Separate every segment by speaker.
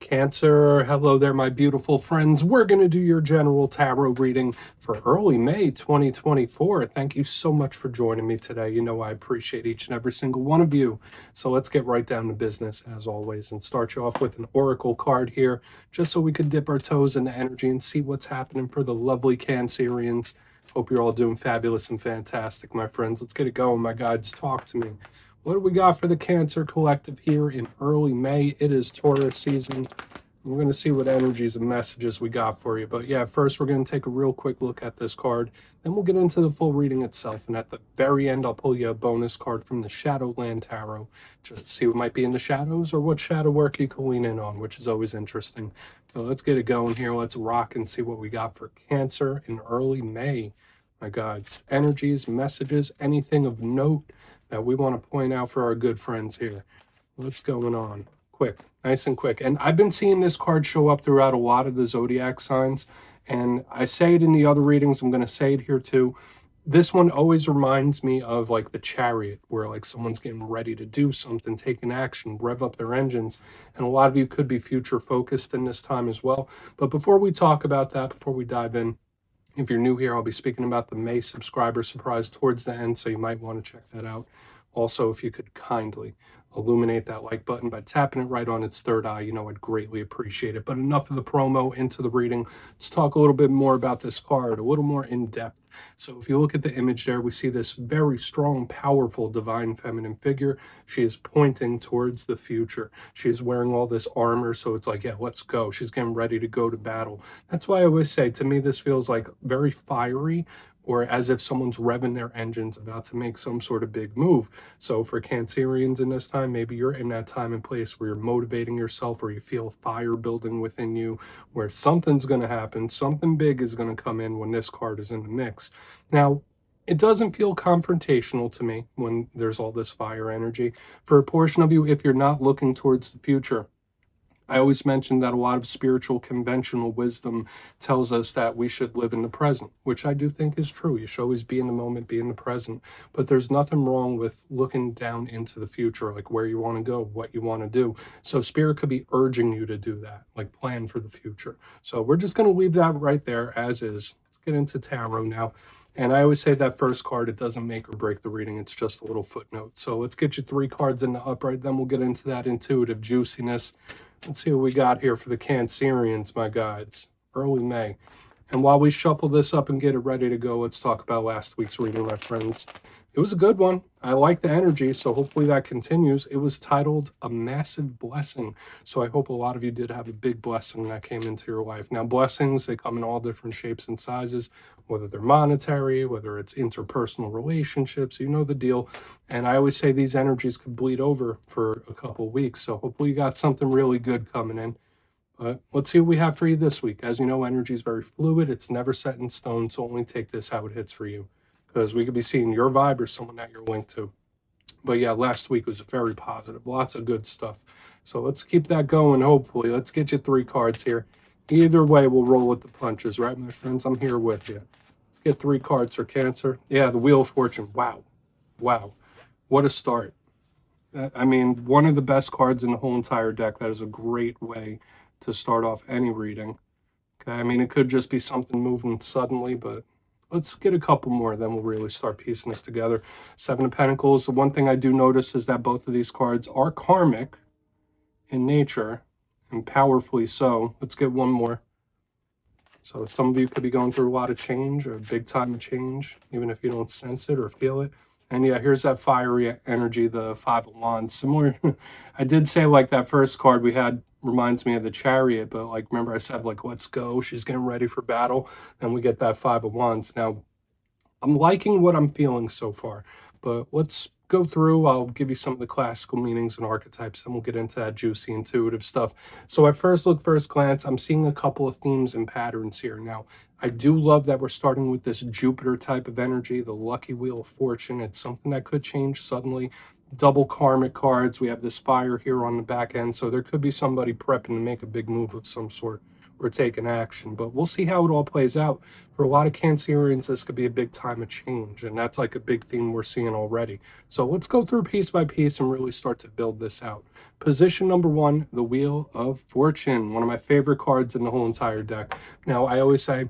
Speaker 1: Cancer, hello there, my beautiful friends. We're going to do your general tarot reading for early May 2024. Thank you so much for joining me today. You know I appreciate each and every single one of you. So let's get right down to business as always and start you off with an oracle card here, just so we could dip our toes in the energy and see what's happening for the lovely Cancerians. Hope you're all doing fabulous and fantastic, my friends. Let's get it going, my guides. Talk to me. What do we got for the Cancer Collective here in early May? It is Taurus season. We're going to see what energies and messages we got for you. But yeah, first we're going to take a real quick look at this card. Then we'll get into the full reading itself. And at the very end, I'll pull you a bonus card from the Shadowland Tarot, just to see what might be in the shadows or what shadow work you can lean in on, which is always interesting. So let's get it going here. Let's rock and see what we got for Cancer in early May. My guides, energies, messages, anything of note that we want to point out for our good friends here. What's going on? Quick, nice and quick. And I've been seeing this card show up throughout a lot of the zodiac signs, and I say it in the other readings, I'm going to say it here too. This one always reminds me of like the Chariot, where like someone's getting ready to do something, take an action, rev up their engines. And a lot of you could be future focused in this time as well. But before we talk about that, before we dive in, if you're new here, I'll be speaking about the May subscriber surprise towards the end, so you might want to check that out. Also, if you could kindly illuminate that like button by tapping it right on its third eye, you know, I'd greatly appreciate it. But enough of the promo, into the reading. Let's talk a little bit more about this card, a little more in depth. So if you look at the image there, we see this very strong, powerful, divine feminine figure. She is pointing towards the future. She is wearing all this armor, so it's like, yeah, let's go. She's getting ready to go to battle. That's why I always say, to me, this feels like very fiery, or as if someone's revving their engines about to make some sort of big move. So for Cancerians in this time, maybe you're in that time and place where you're motivating yourself, or you feel fire building within you, where something's going to happen, something big is going to come in when this card is in the mix. Now, it doesn't feel confrontational to me when there's all this fire energy. For a portion of you, if you're not looking towards the future, I always mention that a lot of spiritual conventional wisdom tells us that we should live in the present, which I do think is true. You should always be in the moment, be in the present. But there's nothing wrong with looking down into the future, like where you want to go, what you want to do. So spirit could be urging you to do that, like plan for the future. So we're just going to leave that right there as is. Let's get into tarot now. And I always say that first card, it doesn't make or break the reading. It's just a little footnote. So let's get you 3 cards in the upright. Then we'll get into that intuitive juiciness. Let's see what we got here for the Cancerians, my guides. Early May. And while we shuffle this up and get it ready to go, let's talk about last week's reading, my friends. It was a good one. I like the energy, so hopefully that continues. It was titled A Massive Blessing. So I hope a lot of you did have a big blessing that came into your life. Now, blessings, they come in all different shapes and sizes, whether they're monetary, whether it's interpersonal relationships, you know the deal. And I always say these energies could bleed over for a couple of weeks. So hopefully you got something really good coming in. But let's see what we have for you this week. As you know, energy is very fluid. It's never set in stone, so only take this how it hits for you, because we could be seeing your vibe or someone that you're linked to. But yeah, last week was very positive. Lots of good stuff. So let's keep that going, hopefully. Let's get you 3 cards here. Either way, we'll roll with the punches, right, my friends? I'm here with you. Let's get 3 cards for Cancer. Yeah, the Wheel of Fortune. Wow. Wow. What a start. I mean, one of the best cards in the whole entire deck. That is a great way to start off any reading. Okay, I mean, it could just be something moving suddenly, but let's get a couple more, then we'll really start piecing this together. 7 of Pentacles. The one thing I do notice is that both of these cards are karmic in nature, and powerfully so. Let's get one more. So some of you could be going through a lot of change, or a big time of change, even if you don't sense it or feel it. And yeah, here's that fiery energy, the 5 of Wands. Similar, I did say like that first card we had reminds me of the Chariot, but like, remember I said like, let's go, she's getting ready for battle, and we get that 5 of Wands. Now, I'm liking what I'm feeling so far, but let's go through. I'll give you some of the classical meanings and archetypes, and we'll get into that juicy intuitive stuff. So at first look, first glance, I'm seeing a couple of themes and patterns here. Now, I do love that we're starting with this Jupiter type of energy, the lucky Wheel of Fortune. It's something that could change suddenly. Double karmic cards. We have this fire here on the back end, so there could be somebody prepping to make a big move of some sort, or taking action. But we'll see how it all plays out. For a lot of Cancerians, this could be a big time of change, and that's like a big theme we're seeing already. So let's go through piece by piece and really start to build this out. Position number 1, the Wheel of Fortune, one of my favorite cards in the whole entire deck. Now, I always say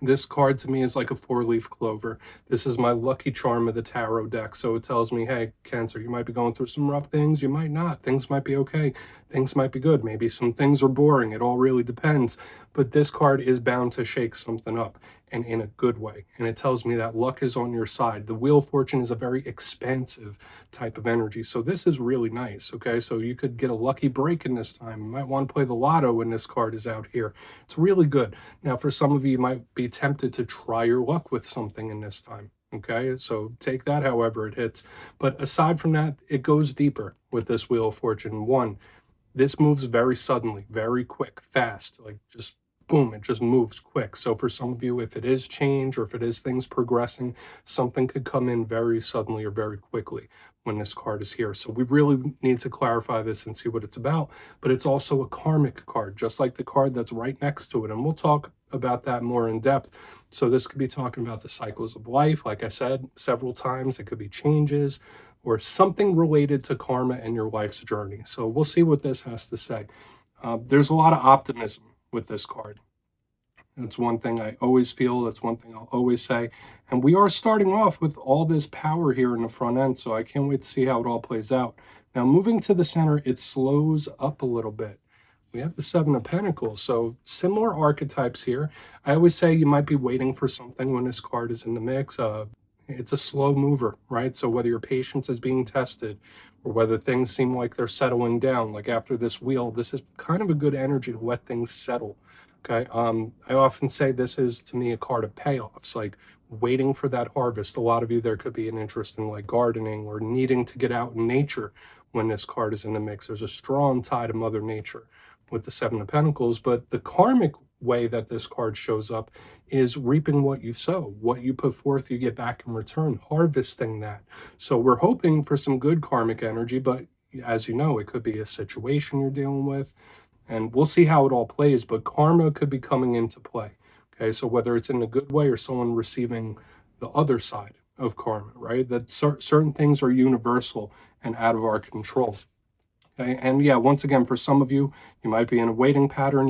Speaker 1: this card to me is like a 4-leaf clover. This is my lucky charm of the tarot deck. So it tells me, hey, Cancer, you might be going through some rough things. You might not. Things might be okay. Things might be good. Maybe some things are boring. It all really depends. But this card is bound to shake something up, and in a good way. And it tells me that luck is on your side. The Wheel of Fortune is a very expansive type of energy. So this is really nice, okay? So you could get a lucky break in this time. You might want to play the lotto when this card is out here. It's really good. Now, for some of you, you might be tempted to try your luck with something in this time. Okay, so take that however it hits. But aside from that, it goes deeper with this Wheel of Fortune. 1, this moves very suddenly, very quick, fast, like just boom, it just moves quick. So for some of you, if it is change or if it is things progressing, something could come in very suddenly or very quickly when this card is here. So we really need to clarify this and see what it's about. But it's also a karmic card, just like the card that's right next to it. And we'll talk about that more in depth. So this could be talking about the cycles of life. Like I said several times, it could be changes or something related to karma and your life's journey. So we'll see what this has to say. There's a lot of optimism with this card. That's one thing I always feel. That's one thing I'll always say. And we are starting off with all this power here in the front end, so I can't wait to see how it all plays out. Now, moving to the center, it slows up a little bit. We have the 7 of Pentacles, so similar archetypes here. I always say you might be waiting for something when this card is in the mix. It's a slow mover, right? So whether your patience is being tested or whether things seem like they're settling down, like after this wheel, this is kind of a good energy to let things settle. Okay. I often say this is to me a card of payoffs, like waiting for that harvest. A lot of you, there could be an interest in like gardening or needing to get out in nature when this card is in the mix. There's a strong tie to Mother Nature with the 7 of Pentacles, but the karmic way that this card shows up is reaping what you sow. What you put forth, you get back in return, harvesting that. So we're hoping for some good karmic energy, but as you know, it could be a situation you're dealing with, and we'll see how it all plays, but karma could be coming into play. Okay, so whether it's in a good way or someone receiving the other side of karma, right? That certain things are universal and out of our control. Okay, and yeah, once again, for some of you, you might be in a waiting pattern.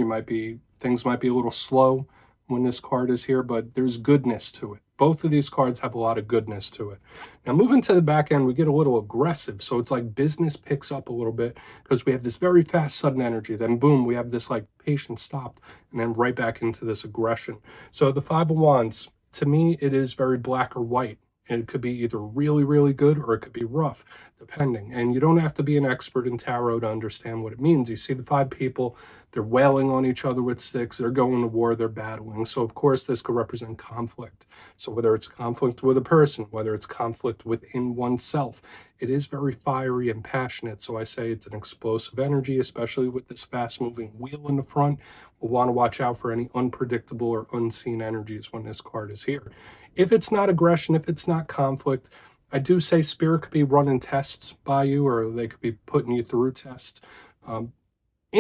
Speaker 1: Things might be a little slow when this card is here, but there's goodness to it. Both of these cards have a lot of goodness to it. Now, moving to the back end, we get a little aggressive. So it's like business picks up a little bit because we have this very fast, sudden energy. Then boom, we have this like patience stopped and then right back into this aggression. So the 5 of Wands, to me, it is very black or white. And it could be either really, really good or it could be rough, depending. And you don't have to be an expert in tarot to understand what it means. You see the 5 people, they're wailing on each other with sticks, they're going to war, they're battling. So of course this could represent conflict. So whether it's conflict with a person, whether it's conflict within oneself, it is very fiery and passionate. So I say it's an explosive energy, especially with this fast moving wheel in the front. We'll want to watch out for any unpredictable or unseen energies when this card is here. If it's not aggression, if it's not conflict, I do say spirit could be running tests by you, or they could be putting you through tests. In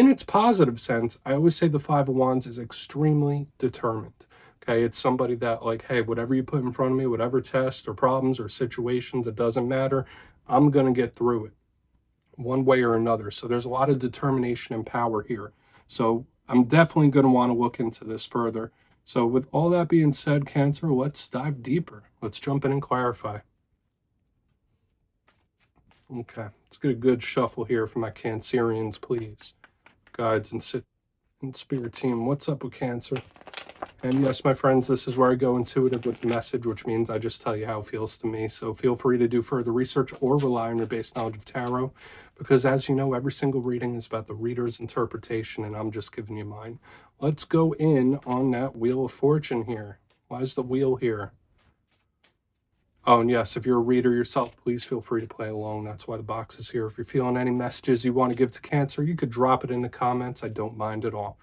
Speaker 1: its positive sense, I always say the 5 of Wands is extremely determined. Okay, it's somebody that like, hey, whatever you put in front of me, whatever test or problems or situations, it doesn't matter. I'm going to get through it one way or another. So there's a lot of determination and power here. So I'm definitely going to want to look into this further. So with all that being said, Cancer, let's dive deeper. Let's jump in and clarify. Okay, let's get a good shuffle here for my Cancerians, please. Guides and spirit team, what's up with Cancer? And yes, my friends, this is where I go intuitive with the message, which means I just tell you how it feels to me. So feel free to do further research or rely on your base knowledge of tarot, because as you know, every single reading is about the reader's interpretation, and I'm just giving you mine. Let's go in on that Wheel of Fortune here. Why is the wheel here? Oh, and yes, if you're a reader yourself, please feel free to play along. That's why the box is here. If you're feeling any messages you want to give to Cancer, you could drop it in the comments. I don't mind at all.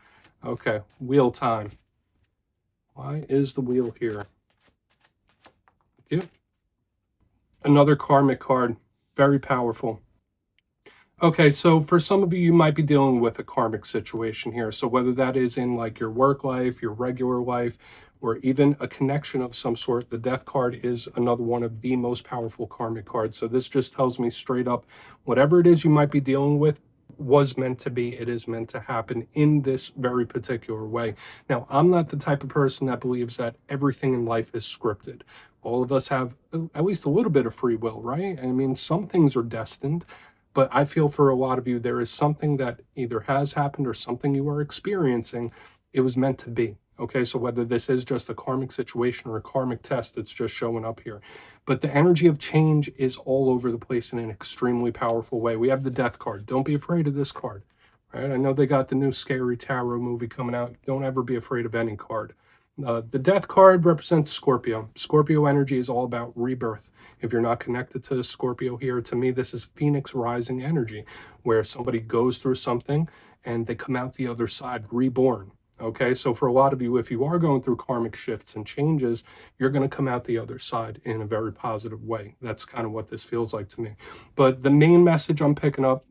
Speaker 1: Okay, wheel time. Why is the wheel here? Thank you. Another karmic card, very powerful. Okay, so for some of you, you might be dealing with a karmic situation here. So whether that is in like your work life, your regular life, or even a connection of some sort, the death card is another one of the most powerful karmic cards. So this just tells me straight up, whatever it is you might be dealing with was meant to be, it is meant to happen in this very particular way. Now, I'm not the type of person that believes that everything in life is scripted. All of us have at least a little bit of free will, right? I mean, some things are destined, but I feel for a lot of you, there is something that either has happened or something you are experiencing. It was meant to be. Okay, so whether this is just a karmic situation or a karmic test, it's just showing up here. But the energy of change is all over the place in an extremely powerful way. We have the death card. Don't be afraid of this card. Right? I know they got the new scary tarot movie coming out. Don't ever be afraid of any card. The death card represents Scorpio. Scorpio energy is all about rebirth. If you're not connected to Scorpio here, to me, this is Phoenix rising energy, where somebody goes through something and they come out the other side reborn. Okay, so for a lot of you, if you are going through karmic shifts and changes, you're going to come out the other side in a very positive way. That's kind of what this feels like to me. But the main message I'm picking up,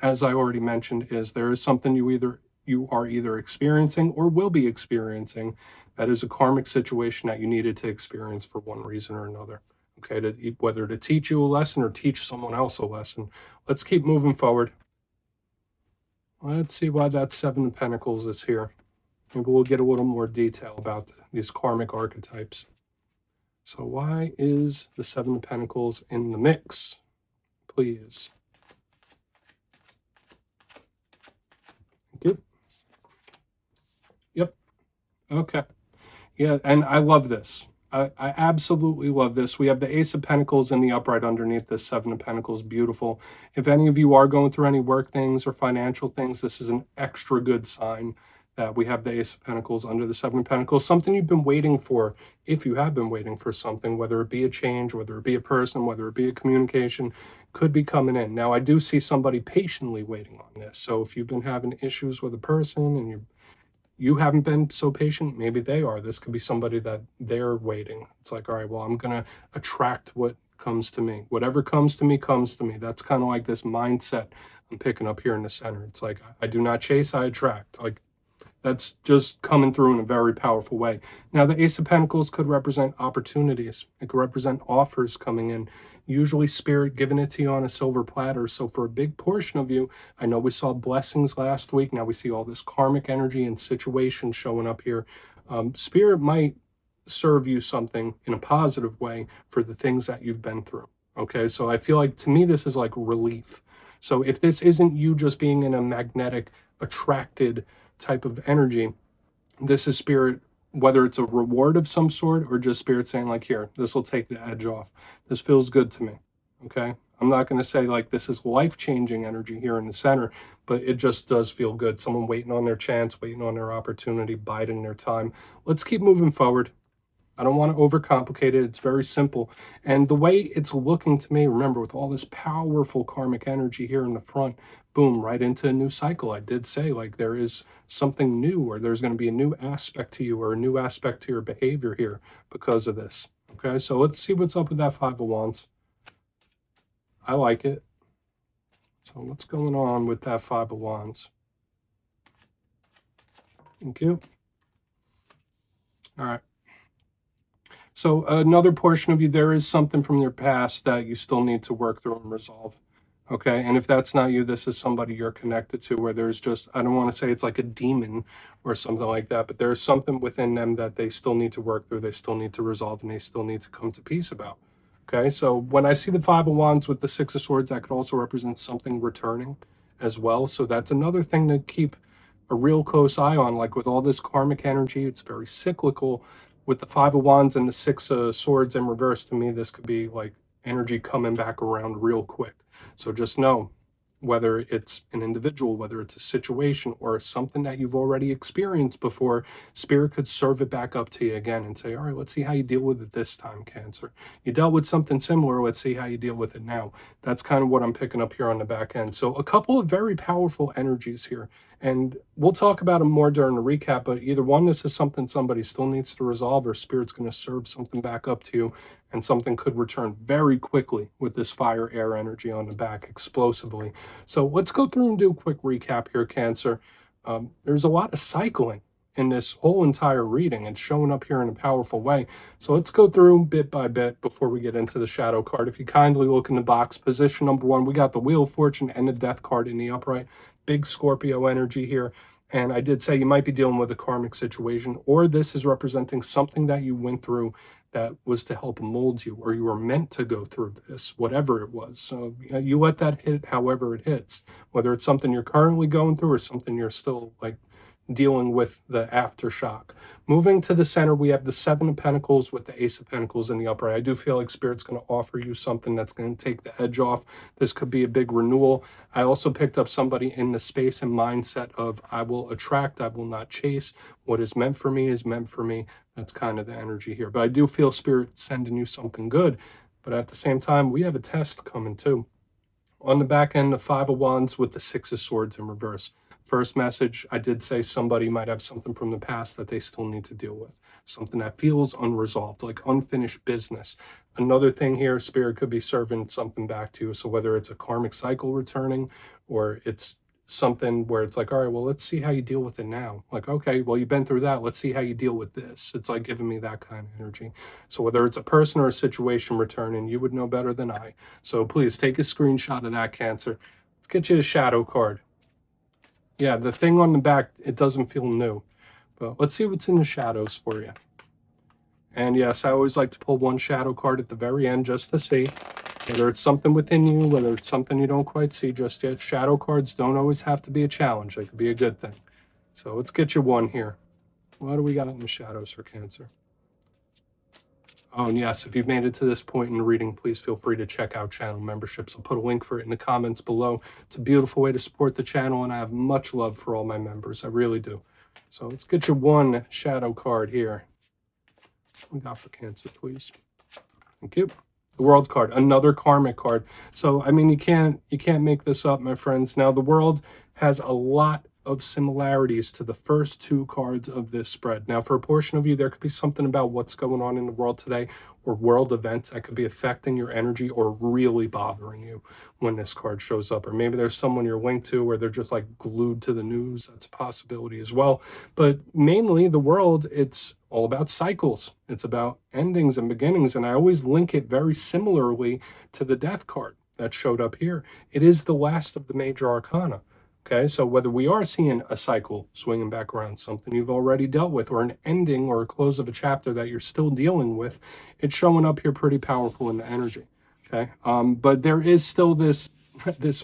Speaker 1: as I already mentioned, is there is something you are either experiencing or will be experiencing that is a karmic situation that you needed to experience for one reason or another. Okay, whether to teach you a lesson or teach someone else a lesson. Let's keep moving forward. Let's see why that Seven of Pentacles is here. Maybe we'll get a little more detail about these karmic archetypes. So why is the Seven of Pentacles in the mix? Please. Thank you. Yep. Okay. Yeah, and I love this. I absolutely love this. We have the Ace of Pentacles in the upright underneath this Seven of Pentacles. Beautiful. If any of you are going through any work things or financial things, this is an extra good sign that we have the Ace of Pentacles under the Seven of Pentacles. Something you've been waiting for, if you have been waiting for something, whether it be a change, whether it be a person, whether it be a communication, could be coming in. Now, I do see somebody patiently waiting on this. So if you've been having issues with a person and you haven't been so patient, maybe they are. This could be somebody that they're waiting. It's like, all right, well, I'm going to attract what comes to me. Whatever comes to me, comes to me. That's kind of like this mindset I'm picking up here in the center. It's like, I do not chase, I attract. Like, that's just coming through in a very powerful way. Now, the Ace of Pentacles could represent opportunities. It could represent offers coming in. Usually Spirit giving it to you on a silver platter. So for a big portion of you, I know we saw blessings last week. Now we see all this karmic energy and situation showing up here. Spirit might serve you something in a positive way for the things that you've been through. Okay, so I feel like, to me, this is like relief. So if this isn't you just being in a magnetic, attracted type of energy, this is Spirit, whether it's a reward of some sort or just Spirit saying like, here, this will take the edge off. This feels good to me. Okay, I'm not going to say like this is life-changing energy here in the center, but it just does feel good. Someone waiting on their chance, waiting on their opportunity, biding their time. Let's keep moving forward. I don't want to overcomplicate it. It's very simple. And the way it's looking to me, remember, with all this powerful karmic energy here in the front, boom, right into a new cycle. I did say, like, there is something new, or there's going to be a new aspect to you or a new aspect to your behavior here because of this. Okay, so let's see what's up with that Five of Wands. I like it. So what's going on with that Five of Wands? Thank you. All right. So another portion of you, there is something from your past that you still need to work through and resolve. Okay, and if that's not you, this is somebody you're connected to where there's just, I don't want to say it's like a demon or something like that, but there's something within them that they still need to work through, they still need to resolve, and they still need to come to peace about. Okay, so when I see the Five of Wands with the Six of Swords, that could also represent something returning as well. So that's another thing to keep a real close eye on. Like with all this karmic energy, it's very cyclical. With the Five of Wands and the Six of Swords in reverse, to me, this could be like energy coming back around real quick. So just know, whether it's an individual, whether it's a situation or something that you've already experienced before, Spirit could serve it back up to you again and say, all right, let's see how you deal with it this time, Cancer. You dealt with something similar, let's see how you deal with it now. That's kind of what I'm picking up here on the back end. So a couple of very powerful energies here. And we'll talk about them more during the recap, but either one, this is something somebody still needs to resolve, or Spirit's going to serve something back up to you, and something could return very quickly with this fire air energy on the back, explosively. So let's go through and do a quick recap here, Cancer. There's a lot of cycling in this whole entire reading. It's showing up here in a powerful way. So let's go through bit by bit before we get into the shadow card. If you kindly look in the box, position number 1, we got the Wheel of Fortune and the Death card in the upright. Big Scorpio energy here. And I did say you might be dealing with a karmic situation, or this is representing something that you went through that was to help mold you, or you were meant to go through this, whatever it was. So you let that hit however it hits, whether it's something you're currently going through or something you're still like dealing with the aftershock. Moving to the center, we have the Seven of Pentacles with the Ace of Pentacles in the upright. I do feel like Spirit's going to offer you something that's going to take the edge off. This could be a big renewal. I also picked up somebody in the space and mindset of I will attract, I will not chase. What is meant for me is meant for me. That's kind of the energy here. But I do feel Spirit sending you something good. But at the same time, we have a test coming too. On the back end, the Five of Wands with the Six of Swords in reverse. First message, I did say somebody might have something from the past that they still need to deal with. Something that feels unresolved, like unfinished business. Another thing here, Spirit could be serving something back to you. So whether it's a karmic cycle returning, or it's something where it's like, all right, well, let's see how you deal with it now. Like, okay, well, you've been through that. Let's see how you deal with this. It's like giving me that kind of energy. So whether it's a person or a situation returning, you would know better than I. So please take a screenshot of that, Cancer. Let's get you a shadow card. Yeah, the thing on the back, it doesn't feel new. But let's see what's in the shadows for you. And yes, I always like to pull one shadow card at the very end just to see. Whether it's something within you, whether it's something you don't quite see just yet. Shadow cards don't always have to be a challenge. They could be a good thing. So let's get you one here. What do we got in the shadows for Cancer? Oh, and yes, if you've made it to this point in the reading, please feel free to check out channel memberships. I'll put a link for it in the comments below. It's a beautiful way to support the channel, and I have much love for all my members. I really do. So let's get you one shadow card here. What we got for Cancer, please? Thank you. The World card, another karmic card. So, I mean, you can't make this up, my friends. Now, the World has a lot of similarities to the first two cards of this spread. Now, for a portion of you, there could be something about what's going on in the world today, or world events that could be affecting your energy or really bothering you when this card shows up. Or maybe there's someone you're linked to where they're just like glued to the news. That's a possibility as well. But mainly the World, it's all about cycles. It's about endings and beginnings. And I always link it very similarly to the Death card that showed up here. It is the last of the major arcana. Okay, so whether we are seeing a cycle swinging back around, something you've already dealt with, or an ending or a close of a chapter that you're still dealing with, it's showing up here pretty powerful in the energy. Okay, but there is still this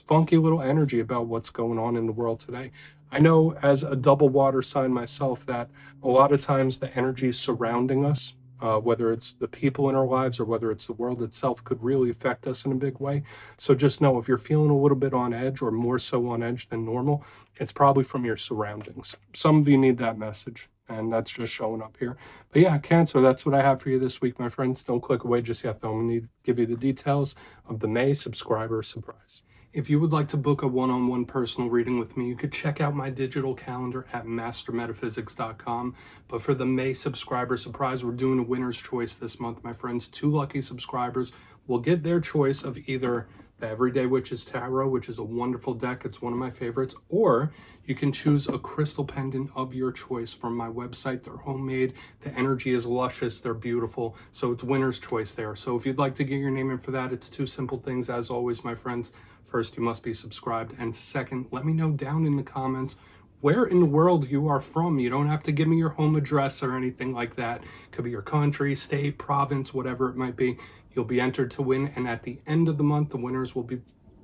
Speaker 1: funky little energy about what's going on in the world today. I know as a double water sign myself that a lot of times the energy surrounding us, whether it's the people in our lives or whether it's the world itself, could really affect us in a big way. So just know if you're feeling a little bit on edge, or more so on edge than normal, it's probably from your surroundings. Some of you need that message, and that's just showing up here. But yeah, Cancer, that's what I have for you this week, my friends. Don't click away just yet, though. I'm going to give you the details of the May subscriber surprise. If you would like to book a one-on-one personal reading with me, you could check out my digital calendar at mastermetaphysics.com. But for the May subscriber surprise, we're doing a winner's choice this month, my friends. 2 lucky subscribers will get their choice of either the Everyday Witches Tarot, which is a wonderful deck. It's one of my favorites. Or you can choose a crystal pendant of your choice from my website. They're homemade. The energy is luscious. They're beautiful. So it's winner's choice there. So if you'd like to get your name in for that, it's 2 simple things. As always, my friends. First, you must be subscribed. And second, let me know down in the comments where in the world you are from. You don't have to give me your home address or anything like that. It could be your country, state, province, whatever it might be. You'll be entered to win. And at the end of the month, the winners will be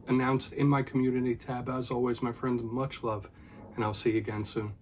Speaker 1: announced in my community tab. As always, my friends, much love, and I'll see you again soon.